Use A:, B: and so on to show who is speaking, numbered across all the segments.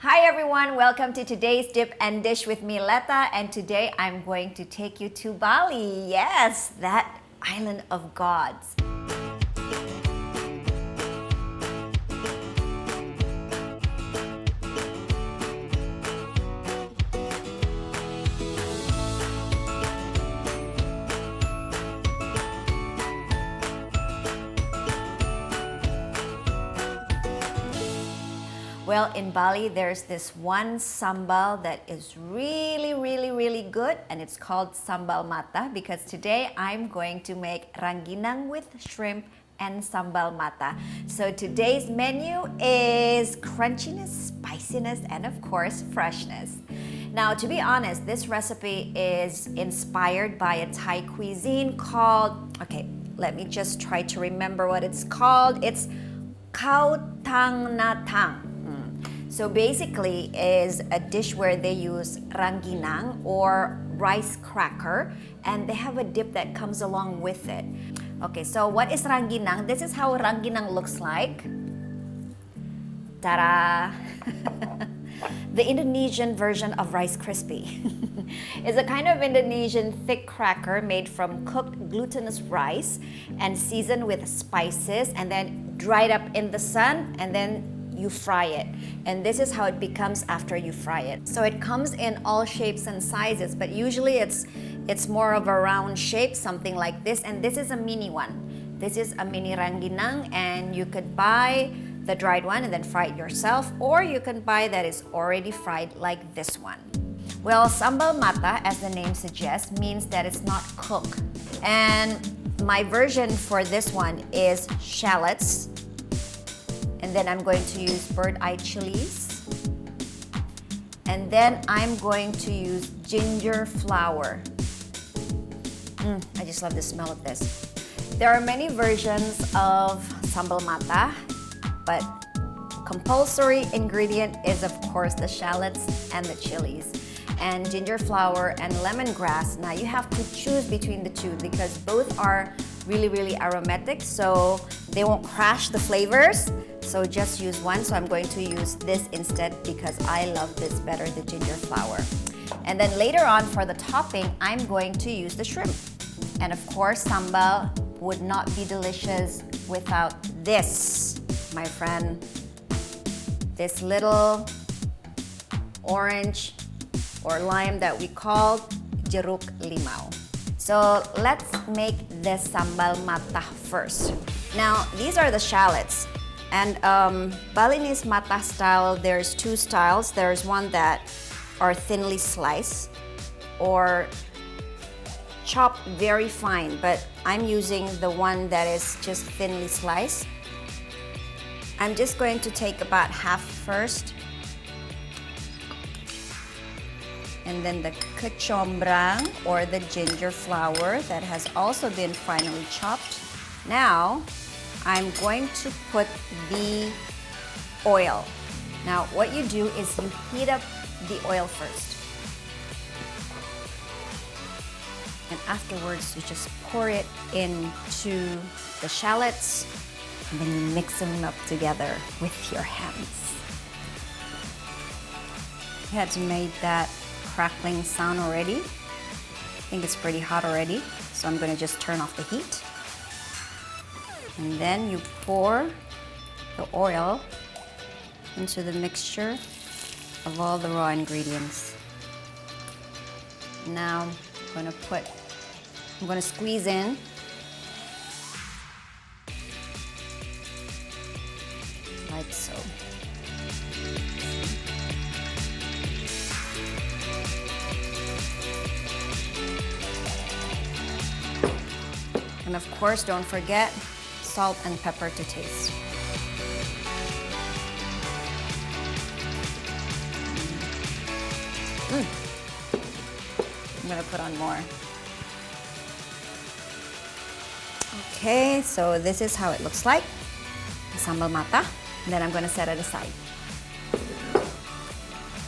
A: Hi everyone, welcome to today's Dip and Dish with me, Letta, and today I'm going to take you to Bali. Yes, that island of gods. Well, in Bali, there's this one sambal that is really good, and it's called Sambal Matah because today I'm going to make rangginang with shrimp and Sambal Matah. So today's menu is crunchiness, spiciness, and of course, freshness. Now, to be honest, this recipe is inspired by a Thai cuisine called, okay, let me just try to remember what it's called. It's Khao Thang Na Thang. So basically is a dish where they use rangginang or rice cracker, and they have a dip that comes along with it. Okay, so what is rangginang? This is how rangginang looks like. Ta-da! The Indonesian version of Rice Crispy. It's a kind of Indonesian thick cracker made from cooked glutinous rice and seasoned with spices and then dried up in the sun, and then you fry it. And this is how it becomes after you fry it. So it comes in all shapes and sizes, but usually it's more of a round shape, something like this, and this is a mini one. This is a mini rangginang, and you could buy the dried one and then fry it yourself, or you can buy that is already fried like this one. Well, Sambal Matah, as the name suggests, means that it's not cooked. And my version for this one is shallots. And then I'm going to use bird-eye chilies. And then I'm going to use ginger flour. I just love the smell of this. There are many versions of Sambal Matah, but compulsory ingredient is of course the shallots and the chilies. And ginger flour and lemongrass. Now you have to choose between the two because both are really aromatic, so they won't crash the flavors. So just use one. So I'm going to use this instead because I love this better, the ginger flour. And then later on for the topping, I'm going to use the shrimp. And of course, sambal would not be delicious without this, my friend. This little orange or lime that we call jeruk limau. So let's make this Sambal Matah first. Now, these are the shallots. And Balinese Matah style, there's two styles. There's one that are thinly sliced or chopped very fine, but I'm using the one that is just thinly sliced. I'm just going to take about half first. And then the kecombrang or the ginger flour that has also been finely chopped. Now, I'm going to put the oil. Now, what you do is you heat up the oil first. And afterwards, you just pour it into the shallots and then you mix them up together with your hands. You had to make that crackling sound already. I think it's pretty hot already, so I'm gonna just turn off the heat. And then you pour the oil into the mixture of all the raw ingredients. Now I'm gonna squeeze in like so. And of course, don't forget salt and pepper to taste. I'm gonna put on more. Okay, so this is how it looks like, the Sambal Matah. And then I'm gonna set it aside.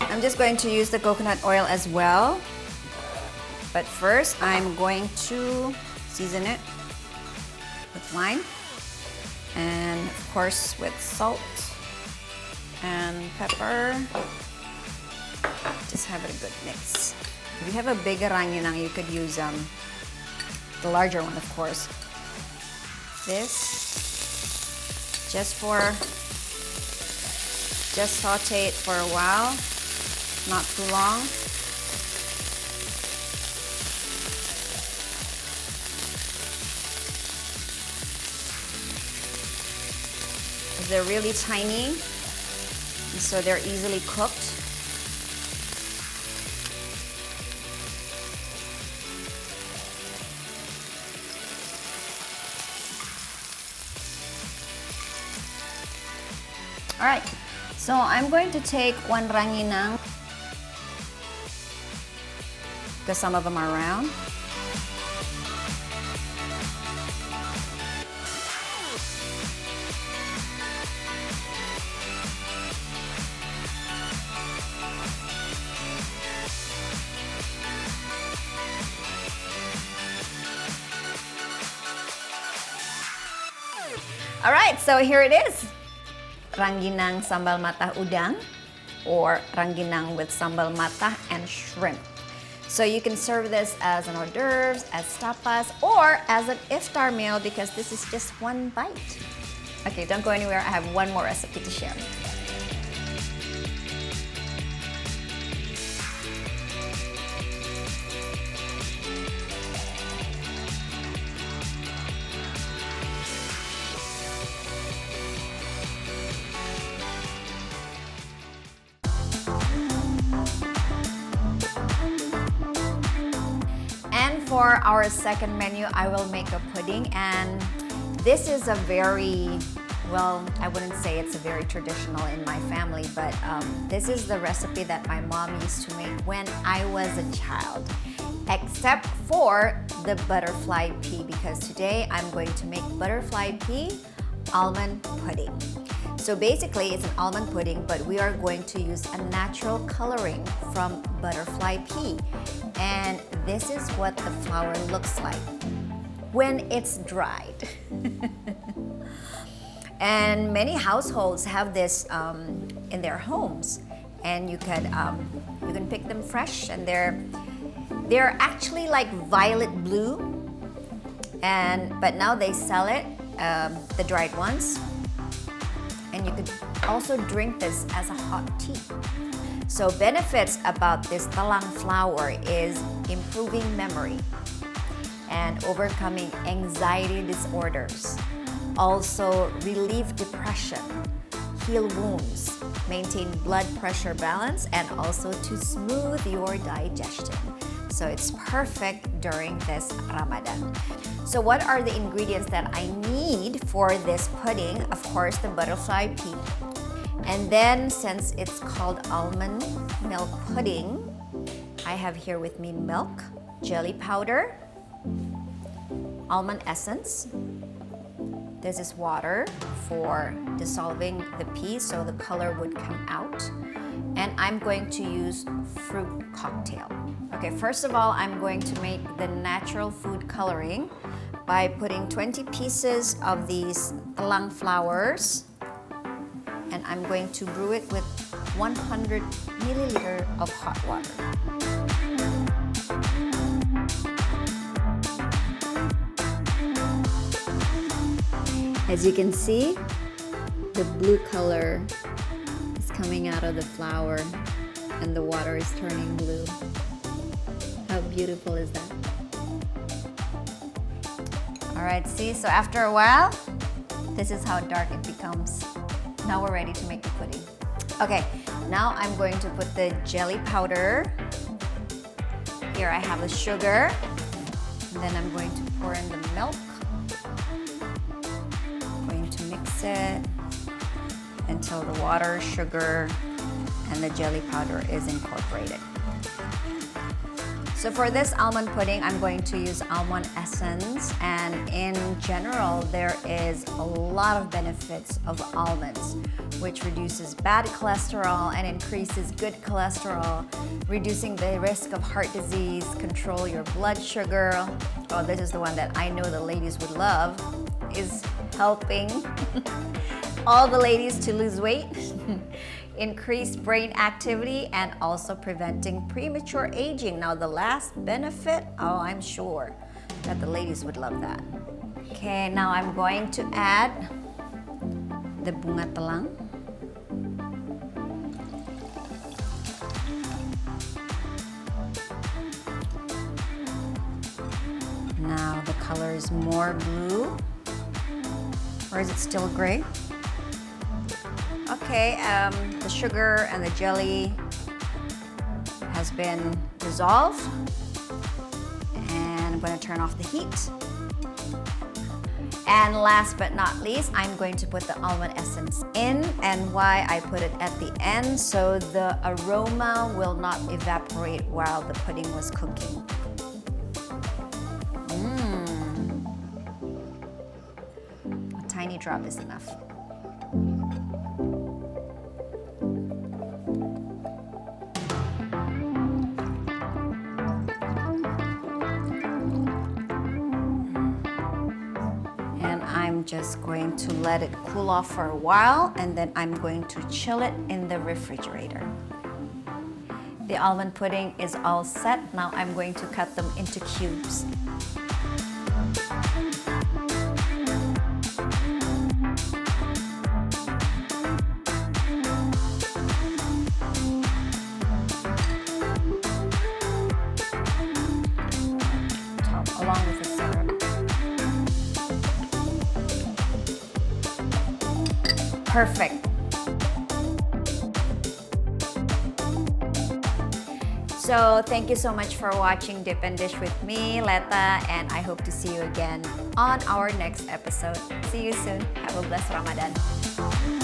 A: I'm just going to use the coconut oil as well. But first, I'm going to season it with lime and of course with salt and pepper. Just have it a good mix. If you have a bigger ranginang, you could use the larger one, of course. This, just saute it for a while, not too long. They're really tiny, and so they're easily cooked. All right, so I'm going to take one ranginang, because some of them are round. All right, so here it is. Rangginang sambal matah udang, or rangginang with sambal matah and shrimp. So you can serve this as an hors d'oeuvres, as tapas, or as an iftar meal because this is just one bite. Okay, don't go anywhere. I have one more recipe to share. For our second menu, I will make a pudding, and this is a very, well, I wouldn't say it's a very traditional in my family, but this is the recipe that my mom used to make when I was a child, except for the butterfly-pea, because today I'm going to make butterfly-pea almond pudding. So basically, it's an almond pudding, but we are going to use a natural coloring from butterfly-pea. And this is what the flour looks like when it's dried. And many households have this in their homes, and you can pick them fresh, and they're actually like violet blue. But now they sell it, the dried ones. And you could also drink this as a hot tea. So benefits about this talang flour is improving memory and overcoming anxiety disorders. Also relieve depression, heal wounds, maintain blood pressure balance, and also to smooth your digestion. So it's perfect during this Ramadan. So what are the ingredients that I need for this pudding? Of course, the butterfly-pea. And then, since it's called almond milk pudding, I have here with me milk, jelly powder, almond essence. This is water for dissolving the pea so the color would come out. And I'm going to use fruit cocktail. Okay, first of all, I'm going to make the natural food coloring by putting 20 pieces of these talang flours, and I'm going to brew it with 100 milliliter of hot water. As you can see, the blue color is coming out of the flour and the water is turning blue. How beautiful is that? All right, see, so after a while, this is how dark it becomes. Now we're ready to make the pudding. Okay, now I'm going to put the jelly powder. Here I have the sugar. And then I'm going to pour in the milk. I'm going to mix it until the water, sugar, and the jelly powder is incorporated. So for this almond pudding, I'm going to use almond essence, and in general, there is a lot of benefits of almonds, which reduces bad cholesterol and increases good cholesterol, reducing the risk of heart disease, control your blood sugar. Oh, this is the one that I know the ladies would love, is helping all the ladies to lose weight, increase brain activity, and also preventing premature aging. Now the last benefit, oh, I'm sure that the ladies would love that. Okay, now I'm going to add the bunga telang. Now the color is more blue. Or is it still gray? Okay, the sugar and the jelly has been dissolved. And I'm going to turn off the heat. And last but not least, I'm going to put the almond essence in. And why I put it at the end, so the aroma will not evaporate while the pudding was cooking. A tiny drop is enough. I'm just going to let it cool off for a while, and then I'm going to chill it in the refrigerator. The almond pudding is all set. Now I'm going to cut them into cubes. Along with the syrup. Perfect. So thank you so much for watching Dip and Dish with me, Leta, and I hope to see you again on our next episode. See you soon. Have a blessed Ramadan.